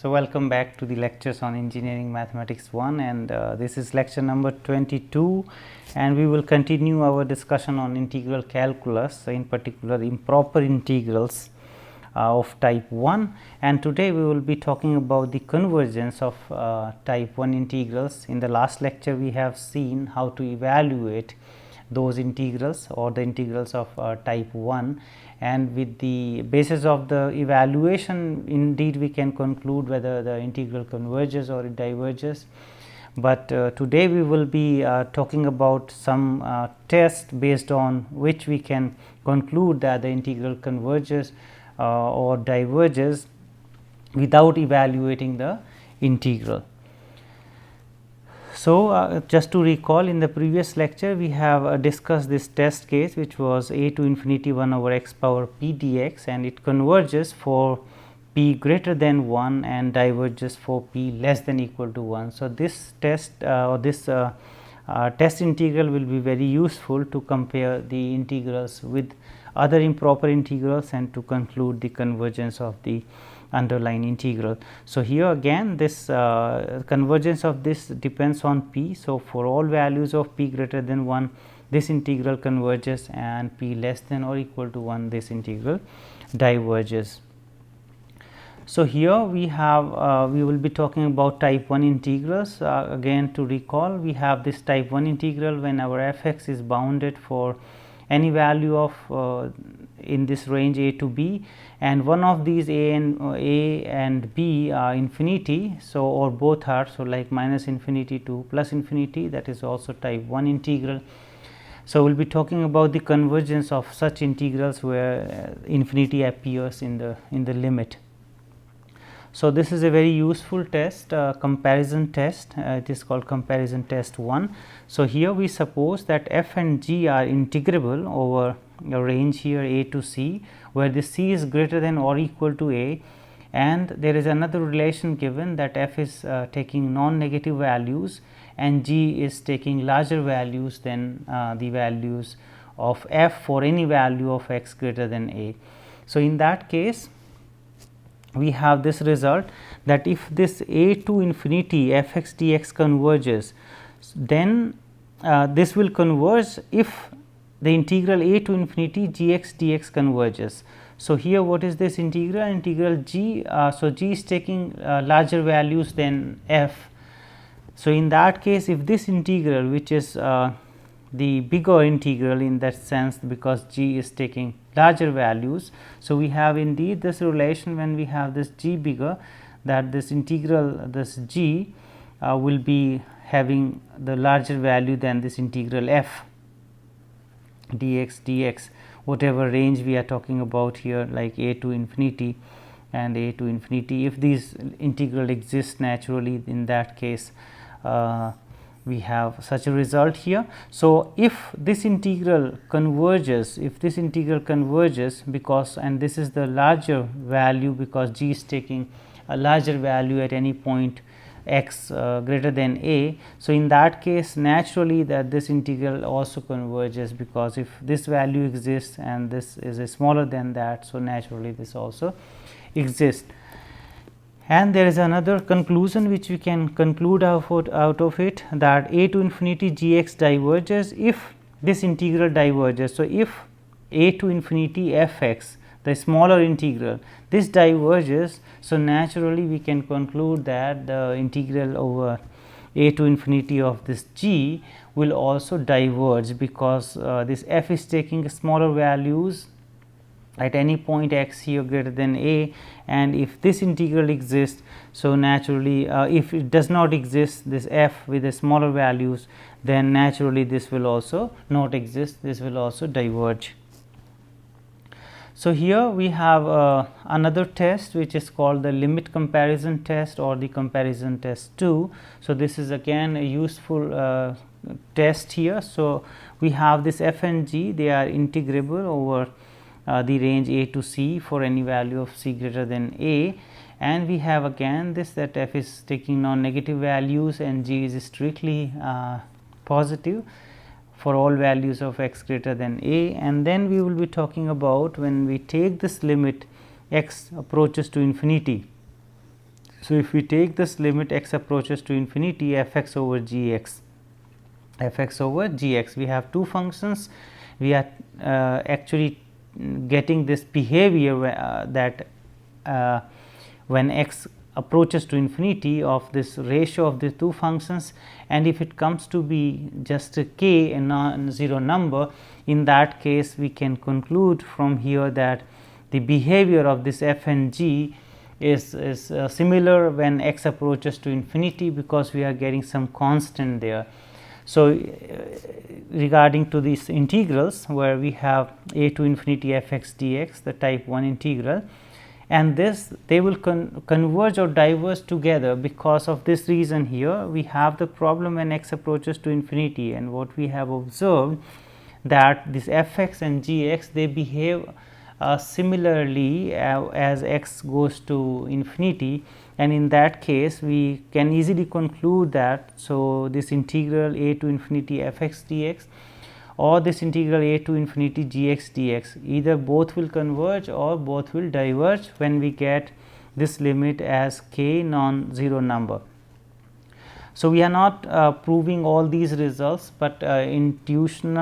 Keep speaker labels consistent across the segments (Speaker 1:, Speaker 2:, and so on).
Speaker 1: So, welcome back to the lectures on engineering mathematics 1, and this is lecture number 22, and we will continue our discussion on integral calculus, in particular improper integrals of type 1, and today we will be talking about the convergence of type 1 integrals. In the last lecture we have seen how to evaluate those integrals or the integrals of type 1, and with the basis of the evaluation indeed we can conclude whether the integral converges or it diverges. But today we will be talking about some test based on which we can conclude that the integral converges or diverges without evaluating the integral. So, just to recall, in the previous lecture we have discussed this test case, which was a to infinity 1 over x power p dx, and it converges for p greater than 1 and diverges for p less than equal to 1. So, this test or this test integral will be very useful to compare the integrals with other improper integrals and to conclude the convergence of the underlying integral. So, here again this convergence of this depends on p. So, for all values of p greater than 1, this integral converges, and p less than or equal to 1, this integral diverges. So, here we have we will be talking about type 1 integrals. Again, to recall, we have this type 1 integral when our f x is bounded for any value of in this range a to b, and one of these a and b are infinity. So, or both are, so like minus infinity to plus infinity, that is also type 1 integral. So, we will be talking about the convergence of such integrals where infinity appears in the limit. So, this is a very useful test, comparison test. It is called comparison test 1. So, here we suppose that f and g are integrable over a range here a to c, where the c is greater than or equal to a, and there is another relation given that f is taking non-negative values and g is taking larger values than the values of f for any value of x greater than a. So, in that case we have this result that if this a to infinity f x dx converges, then this will converge if the integral a to infinity g x dx converges. So, here what is this integral? Integral g, so g is taking larger values than f. So, in that case, if this integral, which is the bigger integral in that sense, because g is taking larger values. So, we have indeed this relation when we have this g bigger, that this integral, this g will be having the larger value than this integral f dx, whatever range we are talking about here, like a to infinity and a to infinity. If these integral exists naturally, in that case we have such a result here. So, if this integral converges, because, and this is the larger value because g is taking a larger value at any point x greater than a. So, in that case naturally that this integral also converges, because if this value exists and this is smaller than that, so naturally this also exists. And there is another conclusion which we can conclude out of it, that a to infinity g x diverges if this integral diverges. So, if a to infinity f x, the smaller integral, this diverges, so naturally we can conclude that the integral over a to infinity of this g will also diverge, because this f is taking smaller values at any point x here greater than a, and if this integral exists, so naturally if it does not exist, this f with the smaller values, then naturally this will also not exist, this will also diverge. So, here we have another test which is called the limit comparison test or the comparison test 2. So, this is again a useful test here. So, we have this f and g, they are integrable over the range a to c for any value of c greater than a, and we have again this, that f is taking non-negative values and g is strictly positive for all values of x greater than a. And then we will be talking about when we take this limit x approaches to infinity. So, if we take this limit x approaches to infinity f x over g x, f x over g x, we have two functions. We are actually getting this behavior that when x approaches to infinity of this ratio of the two functions, and if it comes to be just a k, a non-zero number, in that case we can conclude from here that the behavior of this f and g is similar when x approaches to infinity, because we are getting some constant there. So, regarding to these integrals where we have a to infinity f x dx, the type 1 integral, and this they will converge or diverge together. Because of this reason here we have the problem when x approaches to infinity, and what we have observed that this f x and g x, they behave similarly as x goes to infinity, and in that case we can easily conclude that. So, this integral a to infinity f x dx or this integral a to infinity g x dx, either both will converge or both will diverge when we get this limit as k non-zero number. So, we are not proving all these results, but by intuition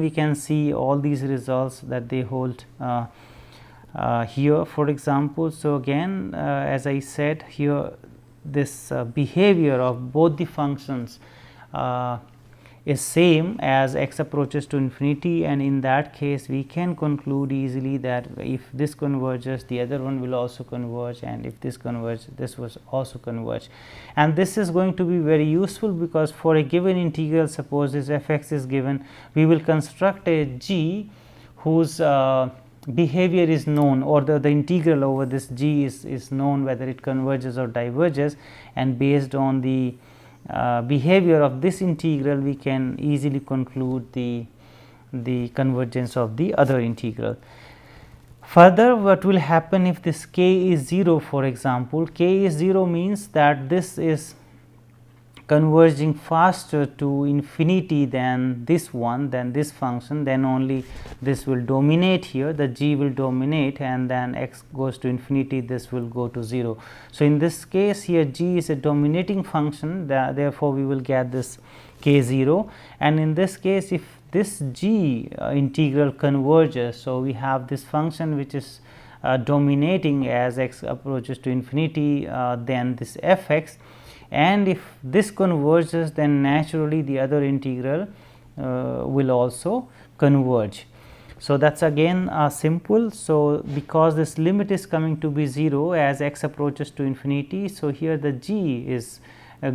Speaker 1: we can see all these results that they hold here, for example. So, again as I said here, this behavior of both the functions is same as x approaches to infinity, and in that case we can conclude easily that if this converges, the other one will also converge, and if this converges, this will also converge. And this is going to be very useful, because for a given integral, suppose this f x is given, we will construct a g whose behavior is known, or the integral over this g is known, whether it converges or diverges, and based on the behavior of this integral we can easily conclude the convergence of the other integral. Further, what will happen if this k is 0, for example, k is 0 means that this is converging faster to infinity than this one, than this function, then only this will dominate here, the g will dominate, and then x goes to infinity, this will go to 0. So, in this case here g is a dominating function, therefore, we will get this k 0, and in this case if this g integral converges, so we have this function which is dominating as x approaches to infinity, then this f x, and if this converges, then naturally the other integral will also converge. So, that is again simple. So, because this limit is coming to be 0 as x approaches to infinity, so here the g is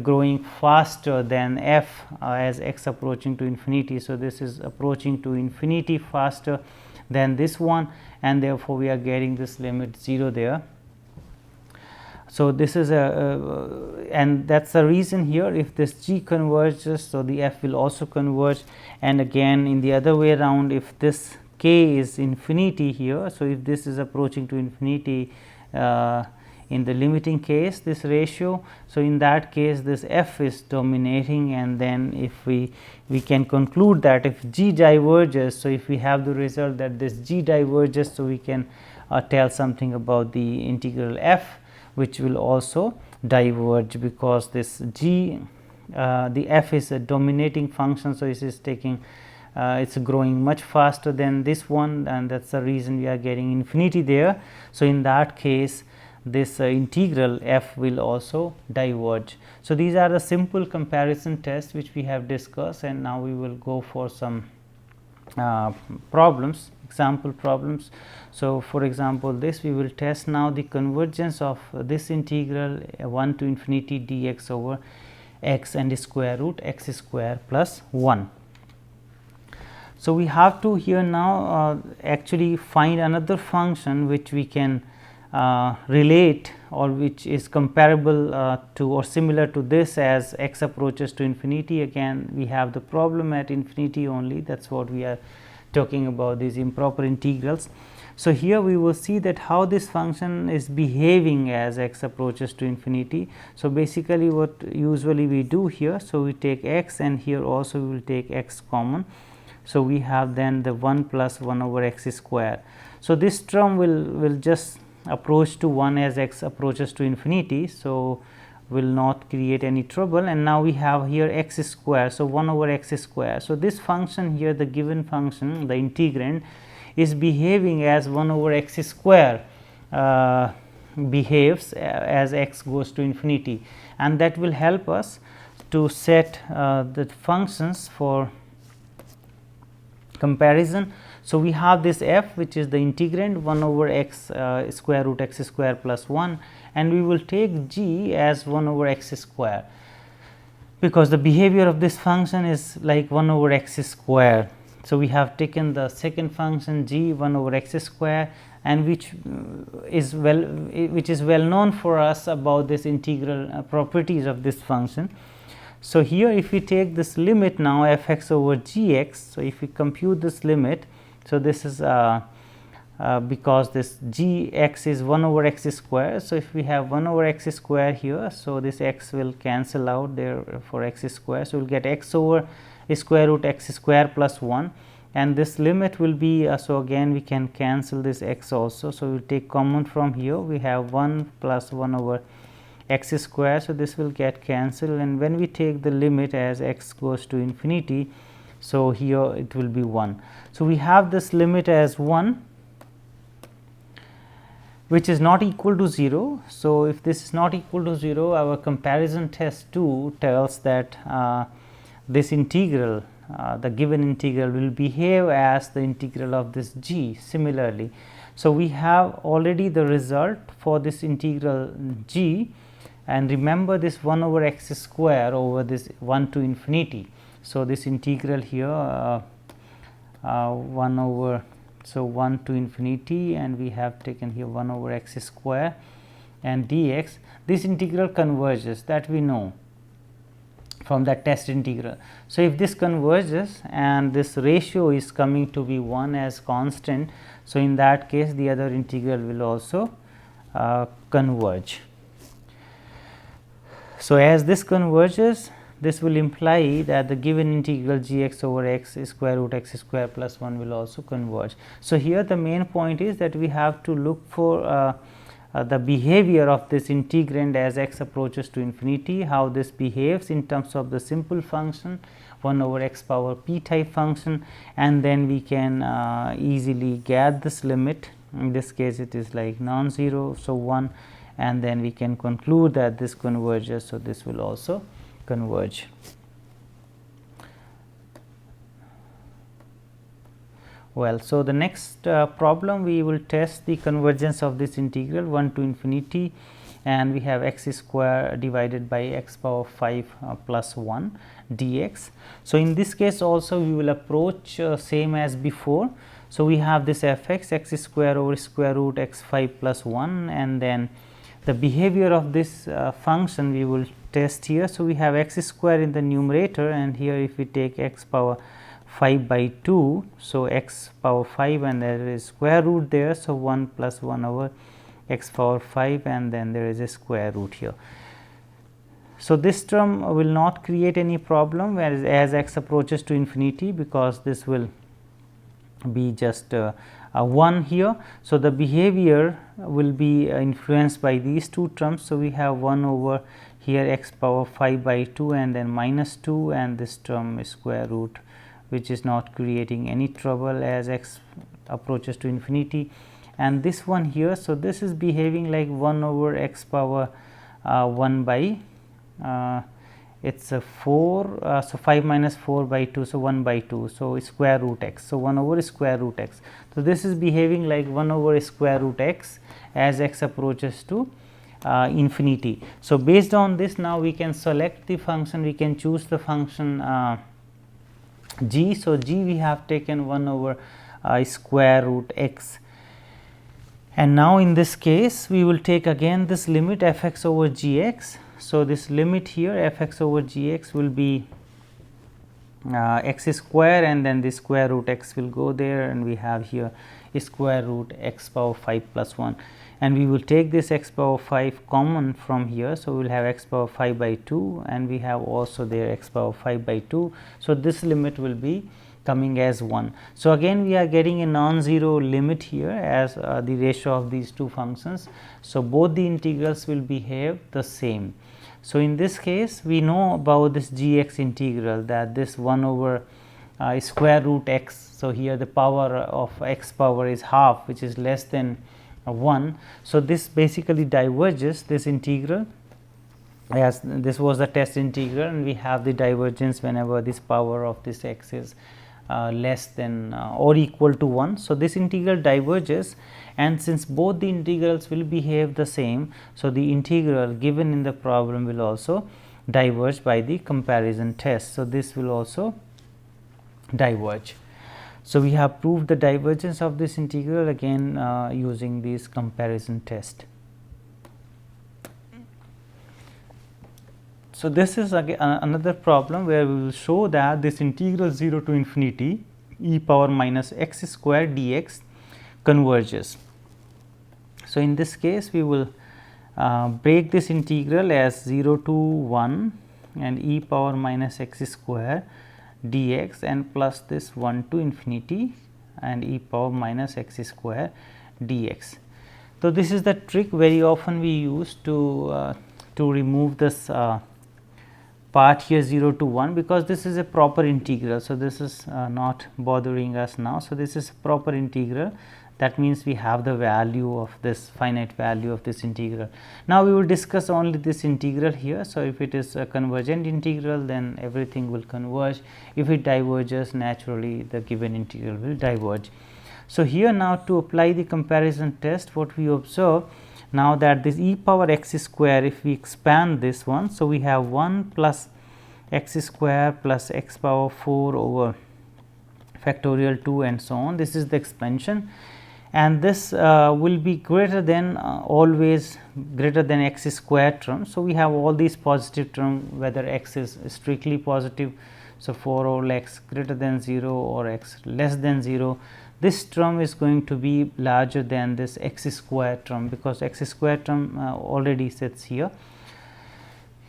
Speaker 1: growing faster than f as x approaching to infinity. So, this is approaching to infinity faster than this one, and therefore, we are getting this limit 0 there. So, this is and that is the reason here, if this g converges, so the f will also converge, and again in the other way around, if this k is infinity here, so if this is approaching to infinity in the limiting case, this ratio, so in that case this f is dominating, and then if we can conclude that if g diverges, so if we have the result that this g diverges, so we can tell something about the integral f, which will also diverge, because this g the f is a dominating function. So, it is taking it is growing much faster than this one, and that is the reason we are getting infinity there. So, in that case this integral f will also diverge. So, these are the simple comparison tests which we have discussed, and now we will go for some problems, example problems. So, for example, this we will test now the convergence of this integral 1 to infinity dx over x and square root x square plus 1. So, we have to here now actually find another function which we can relate, or which is comparable to or similar to this as x approaches to infinity. Again we have the problem at infinity only, that is what we are talking about, these improper integrals. So, here we will see that how this function is behaving as x approaches to infinity. So, basically what usually we do here, so we take x, and here also we will take x common. So, we have then the 1 plus 1 over x square. So, this term will just approach to 1 as x approaches to infinity. So, will not create any trouble, and now we have here x square. So, 1 over x square. So, this function here, the given function, the integrand, is behaving as 1 over x square behaves as x goes to infinity, and that will help us to set the functions for comparison. So, we have this f, which is the integrand 1 over x square root x square plus 1, and we will take g as 1 over x square, because the behavior of this function is like 1 over x square. So, we have taken the second function g 1 over x square, and which is well known for us about this integral properties of this function. So, here if we take this limit now f x over g x. So, if we compute this limit, so this is because this g x is 1 over x square. So, if we have 1 over x square here, so this x will cancel out there for x square. So, we will get x over square root x square plus 1, and this limit will be so again we can cancel this x also. So, we will take common from here, we have 1 plus 1 over x square. So, this will get cancelled, and when we take the limit as x goes to infinity, so here it will be 1. So, we have this limit as 1, which is not equal to 0. So, if this is not equal to 0, our comparison test 2 tells that this integral, the given integral, will behave as the integral of this g similarly. So, we have already the result for this integral g, and remember this 1 over x square over this 1 to infinity. So, this integral here 1 over, so 1 to infinity, and we have taken here 1 over x square and dx. This integral converges, that we know from that test integral. So, if this converges and this ratio is coming to be 1 as constant, so in that case the other integral will also converge. So, as this converges, this will imply that the given integral g x over x square root x square plus 1 will also converge. So, here the main point is that we have to look for the behavior of this integrand as x approaches to infinity, how this behaves in terms of the simple function 1 over x power p type function, and then we can easily get this limit. In this case it is like non-zero, so 1, and then we can conclude that this converges. So, this will also converge. Well, so the next problem, we will test the convergence of this integral 1 to infinity, and we have x square divided by x power 5 plus 1 dx. So, in this case also we will approach same as before. So, we have this f x square over square root x 5 plus 1, and then the behavior of this function we will test here. So, we have x square in the numerator, and here if we take x power 5 by 2. So, x power 5 and there is square root there. So, 1 plus 1 over x power 5, and then there is a square root here. So, this term will not create any problem whereas as x approaches to infinity, because this will be just 1 here. So, the behavior will be influenced by these two terms. So, we have 1 over here x power 5 by 2 and then minus 2, and this term is square root, which is not creating any trouble as x approaches to infinity, and this one here. So, this is behaving like 1 over x power 1 by it is a 4. So, 5 minus 4 by 2. So, 1 by 2. So, square root x. So, 1 over square root x. So, this is behaving like 1 over square root x as x approaches to infinity. So, based on this, now we can select the function, we can choose the function g. So, g we have taken 1 over square root x, and now in this case we will take again this limit f x over g x. So, this limit here f x over g x will be x square, and then the square root x will go there, and we have here square root x power 5 plus 1, and we will take this x power 5 common from here. So, we will have x power 5 by 2, and we have also there x power 5 by 2. So, this limit will be coming as 1. So, again we are getting a non-zero limit here as the ratio of these two functions. So, both the integrals will behave the same. So, in this case we know about this g x integral, that this 1 over square root x. So, here the power of x power is half, which is less than 1. So, this basically diverges this integral, as this was the test integral, and we have the divergence whenever this power of this x is less than or equal to 1. So, this integral diverges, and since both the integrals will behave the same, so the integral given in the problem will also diverge by the comparison test. So, this will also diverge. So, we have proved the divergence of this integral again using this comparison test. So, this is again another problem where we will show that this integral 0 to infinity e power minus x square dx converges. So, in this case we will break this integral as 0 to 1 and e power minus x square dx and plus this 1 to infinity and e power minus x square dx. So, this is the trick very often we use to remove this part here 0 to 1, because this is a proper integral. So, this is not bothering us now. So, this is a proper integral, that means we have the value of this finite value of this integral. Now, we will discuss only this integral here. So, if it is a convergent integral, then everything will converge. If it diverges, naturally the given integral will diverge. So, here now to apply the comparison test, what we observe now that this e power x square, if we expand this one, so we have 1 plus x square plus x power 4 over factorial 2 and so on. This is the expansion, and this will be greater than always greater than x square term. So, we have all these positive term, whether x is strictly positive. So, for all x greater than 0 or x less than 0, this term is going to be larger than this x square term, because x square term already sits here.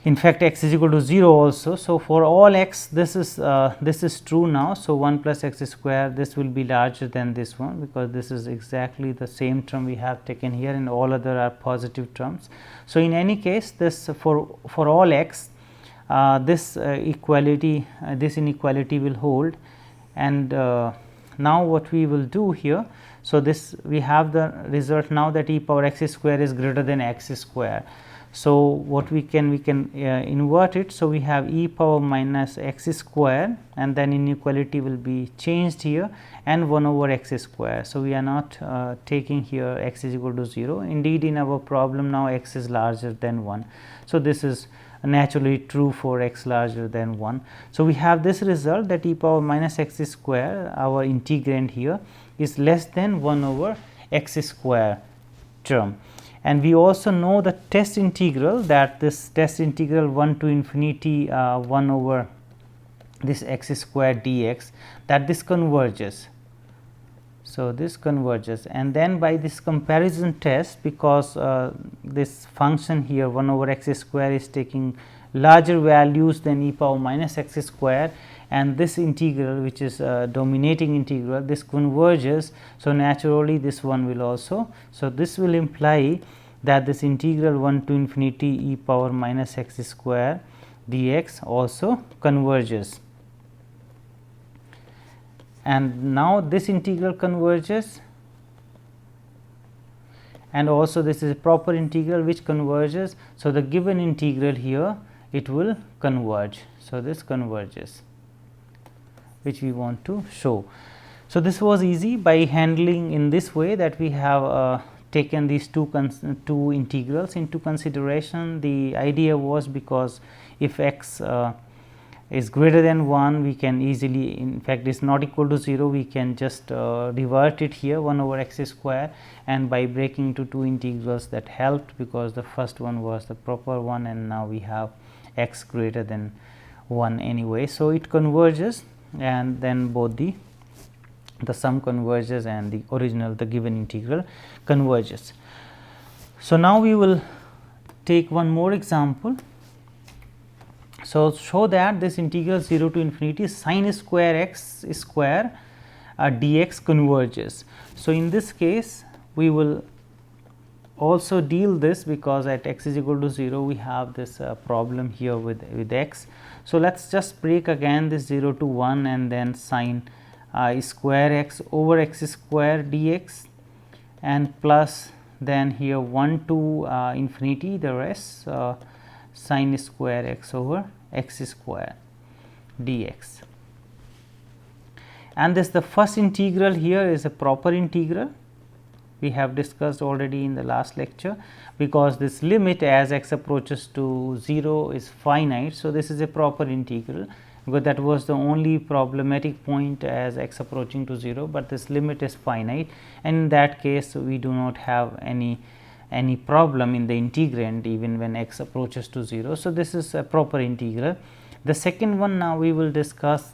Speaker 1: In fact, x is equal to 0 also. So, for all x this is true now. So, 1 plus x square, this will be larger than this one, because this is exactly the same term we have taken here, and all other are positive terms. So, in any case, this for all x this equality this inequality will hold, and now what we will do here. So, this we have the result now that e power x square is greater than x square. So, what we can invert it. So, we have e power minus x square, and then inequality will be changed here, and 1 over x square. So, we are not taking here x is equal to 0. Indeed, in our problem now x is larger than 1. So, this is naturally true for x larger than 1. So, we have this result that e power minus x square, our integrand here, is less than 1 over x square term. And we also know the test integral, that this test integral 1 to infinity 1 over this x square dx, that this converges. So, this converges, and then by this comparison test, because this function here 1 over x square is taking larger values than e power minus x square, and this integral, which is dominating integral, this converges. So, naturally this one will also. So, this will imply that this integral 1 to infinity e power minus x square dx also converges. And now this integral converges, and also this is a proper integral which converges. So, the given integral here, it will converge. So, this converges, which we want to show. So, this was easy by handling in this way, that we have taken these two integrals into consideration. The idea was, because if x is greater than 1, we can easily, in fact, is not equal to 0, we can just revert it here 1 over x square, and by breaking into two integrals, that helped, because the first one was the proper one, and now we have x greater than 1 anyway. So, it converges, and then both the sum converges and the original, the given integral converges. So, now we will take one more example. So, show that this integral 0 to infinity sin square x square dx converges. So, in this case we will also deal this, because at x is equal to 0 we have this problem here with x. So, let us just break again this 0 to 1 and then sin square x over x square dx, and plus then here 1 to infinity the rest sin square x over x square dx. And this the first integral here is a proper integral, we have discussed already in the last lecture, because this limit as x approaches to 0 is finite. So, this is a proper integral, because that was the only problematic point as x approaching to 0, but this limit is finite, and in that case we do not have any problem in the integrand even when x approaches to 0. So, this is a proper integral. The second one now we will discuss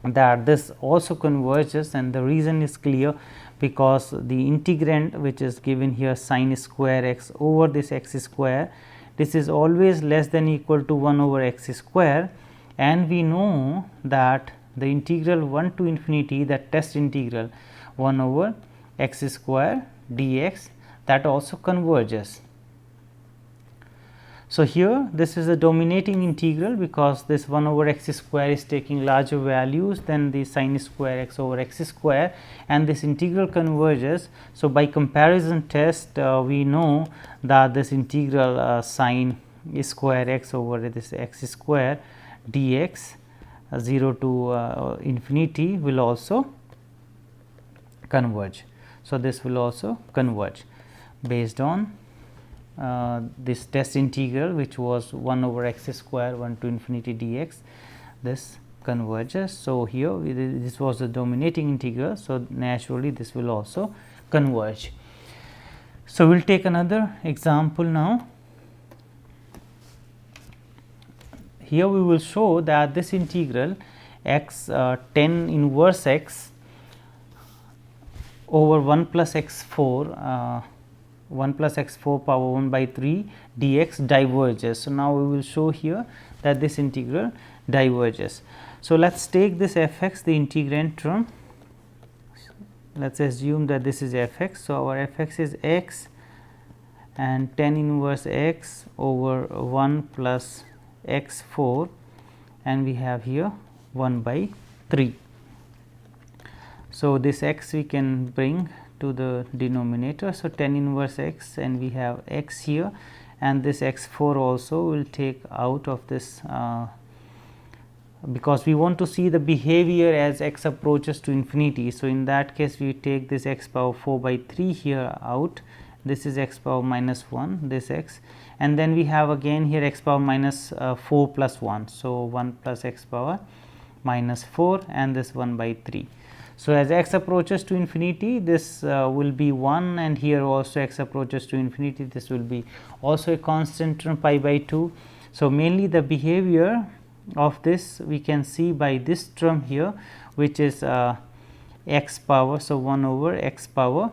Speaker 1: that this also converges, and the reason is clear, because the integrand which is given here sin square x over this x square, this is always less than equal to 1 over x square, and we know that the integral 1 to infinity, that test integral 1 over x square dx, that also converges. So, here this is a dominating integral, because this 1 over x square is taking larger values than the sin square x over x square, and this integral converges. So, by comparison test we know that this integral sin square x over this x square dx 0 to infinity will also converge. So, this will also converge based on this test integral, which was 1 over x square 1 to infinity dx, this converges. So, here this was the dominating integral. So, naturally this will also converge. So, we will take another example now. Here we will show that this integral x tan inverse x over 1 plus x 4 1 plus x 4 power 1 by 3 dx diverges. So, now we will show here that this integral diverges. So, let us take this f x, the integrand term. Let us assume that this is f x. So, our f x is x and tan inverse x over 1 plus x 4, and we have here 1 by 3. So, this x we can bring to the denominator. So, tan inverse x, and we have x here, and this x 4 also will take out of this, because we want to see the behavior as x approaches to infinity. So, in that case we take this x power 4 by 3 here out, this is x power minus 1, this x, and then we have again here x power minus 4 plus 1. So, 1 plus x power minus 4, and this 1 by 3. So, as x approaches to infinity, this will be 1, and here also x approaches to infinity, this will be also a constant term pi by 2. So, mainly the behavior of this we can see by this term here, which is x power. So, 1 over x power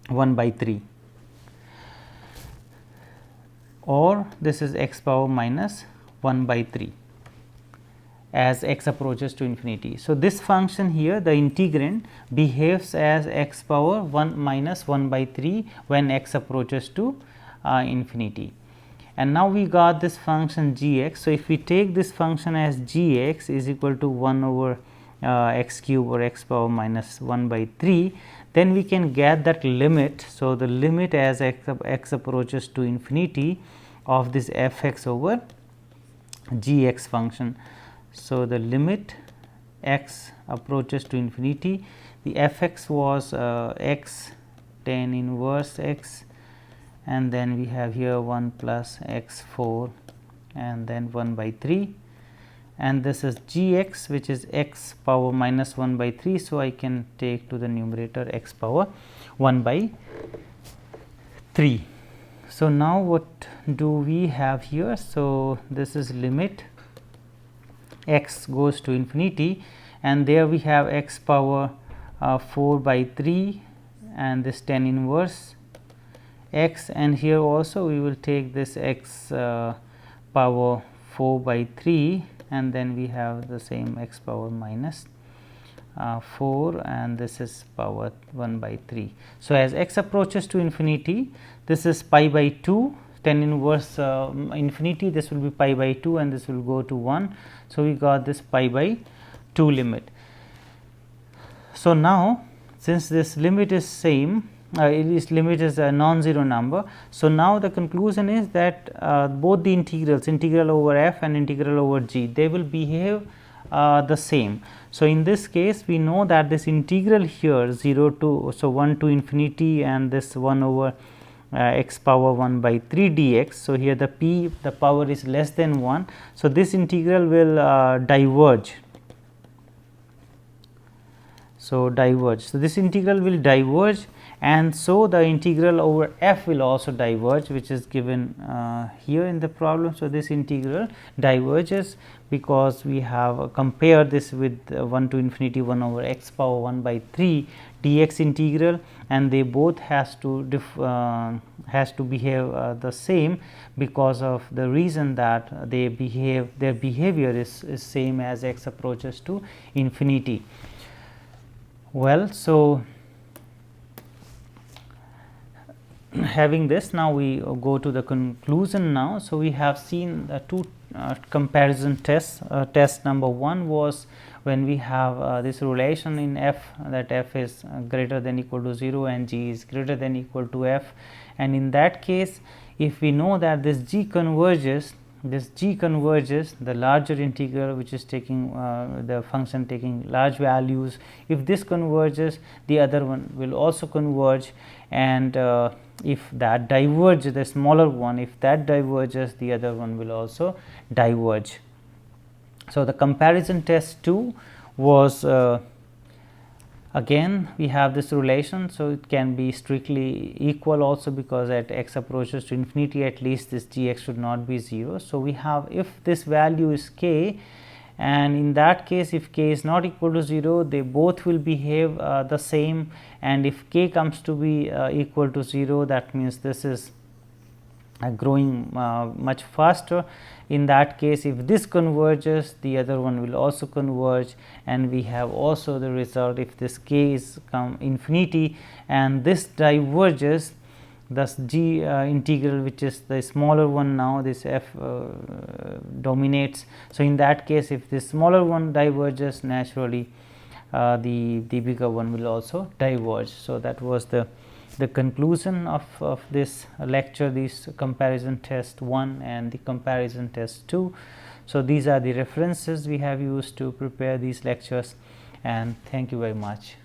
Speaker 1: 1 by 3, or this is x power minus 1 by 3 as x approaches to infinity. So, this function here, the integrand, behaves as x power 1 minus 1 by 3 when x approaches to infinity. And now we got this function g x. So, if we take this function as g x is equal to 1 over x cube or x power minus 1 by 3, then we can get that limit. So, the limit as x approaches to infinity of this f x over g x function. So, the limit x approaches to infinity, the f x was x tan inverse x, and then we have here 1 plus x 4 and then 1 by 3, and this is g x, which is x power minus 1 by 3. So, I can take to the numerator x power 1 by 3. So, now what do we have here? So, this is limit x goes to infinity, and there we have x power 4 by 3 and this tan inverse x, and here also we will take this x power 4 by 3, and then we have the same x power minus 4, and this is power 1 by 3. So, as x approaches to infinity, this is pi by 2, tan inverse infinity, this will be pi by 2 and this will go to 1. So, we got this pi by 2 limit. So, now since this limit is same, this limit is a non-zero number. So, now the conclusion is that both the integrals, integral over f and integral over g, they will behave the same. So, in this case we know that this integral here 0 to, so 1 to infinity, and this 1 over x power 1 by 3 dx. So, here the p, the power is less than 1. So, this integral will diverge. So, this integral will diverge, and so the integral over f will also diverge, which is given here in the problem. So, this integral diverges because we have compared this with 1 to infinity 1 over x power 1 by 3 dx integral, and they both has to behave the same because of the reason that their behavior is same as x approaches to infinity. Well, so having this, now we go to the conclusion now. So, we have seen the two comparison tests. Test number 1 was when we have this relation in f, that f is greater than equal to 0 and g is greater than equal to f, and in that case if we know that this g converges, the larger integral which is taking the function taking large values, if this converges, the other one will also converge, and if that diverges, the smaller one, if that diverges, the other one will also diverge. So, the comparison test 2 was again we have this relation. So, it can be strictly equal also, because at x approaches to infinity at least this g x should not be 0. So, we have if this value is k, and in that case if k is not equal to 0, they both will behave the same, and if k comes to be equal to 0, that means this is growing much faster. In that case, if this converges, the other one will also converge, and we have also the result if this k is infinity and this diverges, thus g integral, which is the smaller one, now this f dominates. So, in that case if this smaller one diverges, naturally the bigger one will also diverge. So, that was the conclusion of this lecture, this comparison test 1 and the comparison test 2. So, these are the references we have used to prepare these lectures, and thank you very much.